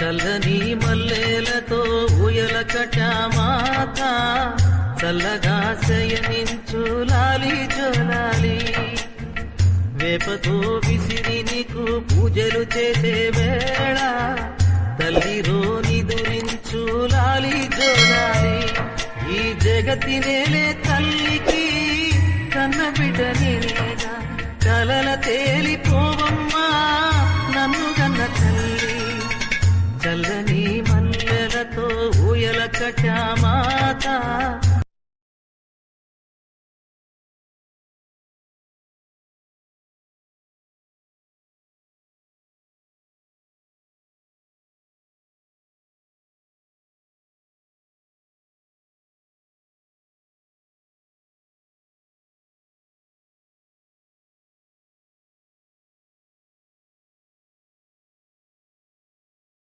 చల్లని మల్లెలతో ఊయల కటామాత చల్లగా శయనించు లాలి జోలాలి వేపతో విసిరి నీకు పూజలు చేసే వేళ తల్లిరో నిదురించు లాలి జోలాలి ఈ జగతి నేలే తల్లికి కన్న బిడ్డ నేనేగా కలల తేలిపోవమ్మా నన్ను కన్న తల్లి చల్లని మల్లెలతో ఊయల కటామాత